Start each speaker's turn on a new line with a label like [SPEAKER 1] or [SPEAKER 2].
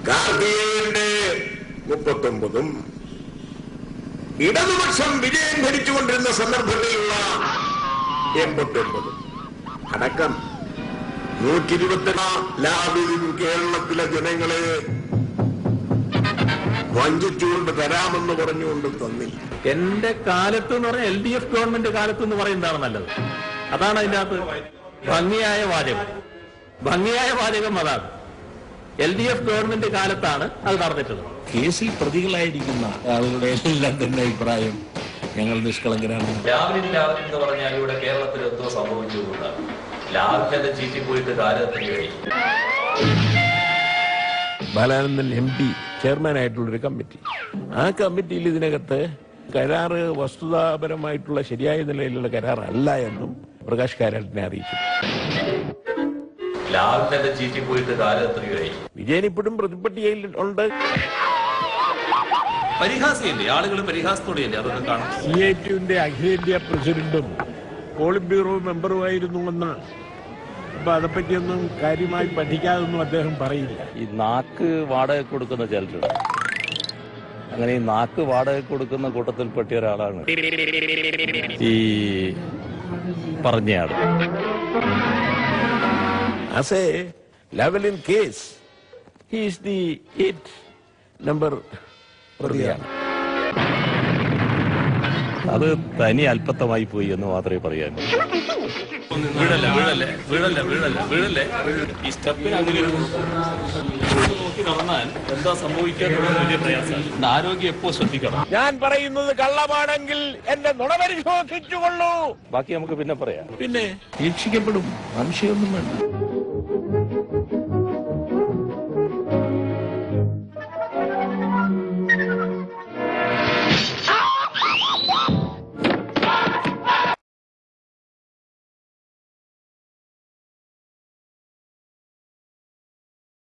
[SPEAKER 1] കാർത്തികേയന്റെ 39 ഇടതുപക്ഷം വിജയം ഭരിച്ചുകൊണ്ടിരുന്ന സന്ദർഭത്തിലുള്ള 89 അടക്കം 120 ലാഭിലും കേരളത്തിലെ ജനങ്ങളെ വഞ്ചിച്ചുകൊണ്ട് തരാമെന്ന് പറഞ്ഞുകൊണ്ട് തന്നില്ല.
[SPEAKER 2] എന്റെ കാലത്ത് എന്ന് പറഞ്ഞാൽ LDF ഗവൺമെന്റ് കാലത്ത് എന്ന് പറയുന്നതാണ് നല്ലത്. അതാണ് അതിന്റെ അകത്ത് ഭംഗിയായ വാചകം അതാണ്. LDF ഗവൺമെന്റ് കാലത്താണ് അത് നടന്നിട്ടുള്ളത്.
[SPEAKER 3] കേസിൽ പ്രതികളായിരിക്കുന്ന ആളുകളുടെ എല്ലാം തന്നെ അഭിപ്രായം ഞങ്ങൾ നിഷ്കളങ്കരാണ്.
[SPEAKER 2] എന്ന് പറഞ്ഞാൽ ഇവിടെ കേരളത്തിൽ എന്തോ സംഭവിച്ചുകൊണ്ടാണ്. ലാഭിന്റെ ചീറ്റി പോയിട്ട് കാലത്തിന് കഴിയും.
[SPEAKER 3] ബാലാനന്ദൻ MP ചെയർമാനായിട്ടുള്ളൊരു കമ്മിറ്റി, ആ കമ്മിറ്റിയിൽ ഇതിനകത്ത് കരാറ് വസ്തുതാപരമായിട്ടുള്ള ശരിയായ നിലയിലുള്ള കരാറല്ല എന്നും പ്രകാശ് കാരാട്ടിനെ അറിയിച്ചു.
[SPEAKER 2] ലാഭിന്റെ ചീറ്റി പോയിട്ട് കാലത്തിന് കഴിയും.
[SPEAKER 3] വിജയൻ ഇപ്പോഴും പ്രതിപട്ടികയിൽ ഉണ്ട്.
[SPEAKER 2] പരിഹാസയല്ലേ, ആളുകൾ പരിഹാസത്തോടെയല്ലേ അതൊക്കെ കാണും.
[SPEAKER 3] CITUവിന്റെ അഖിലേന്ത്യാ പ്രസിഡന്റും പോളിറ്റ് ബ്യൂറോ മെമ്പറുമായിരുന്നുവെന്ന് അപ്പൊ അതേപ്പറ്റിയൊന്നും കാര്യമായി പഠിക്കാതൊന്നും അദ്ദേഹം പറയില്ല.
[SPEAKER 4] ഈ നാക്ക് വാടക കൊടുക്കുന്ന ചിലരുണ്ട്. അങ്ങനെ ഈ നാക്ക് വാടക കൊടുക്കുന്ന കൂട്ടത്തിൽ പെട്ടിയ ഒരാളാണ് ഈ പറഞ്ഞയാൾ.
[SPEAKER 3] As a Lavalin case, he is the 8th number പ്രതിയാണ്.
[SPEAKER 4] അത് തനി അല്പത്തമായി പോയി എന്ന് മാത്രമേ പറയാനൂ.
[SPEAKER 2] വീഴല്ലേ ഈ സ്റ്റെപ്പിന് അങ്ങനെ നോക്കി നടന്നാൽ എന്താ സംഭവിക്കാനുള്ള വലിയ പ്രയാസമാണ്. ആരോഗ്യം എപ്പോ ശ്രദ്ധിക്കണം.
[SPEAKER 3] ഞാൻ പറയുന്നത് കള്ളമാണെങ്കിൽ എന്നെ നുണപരിശോധിച്ചുകൊള്ളൂ.
[SPEAKER 4] ബാക്കി നമുക്ക് പിന്നെ പറയാം.
[SPEAKER 3] പിന്നെ രക്ഷിക്കപ്പെടും, സംശയമൊന്നും വേണ്ട.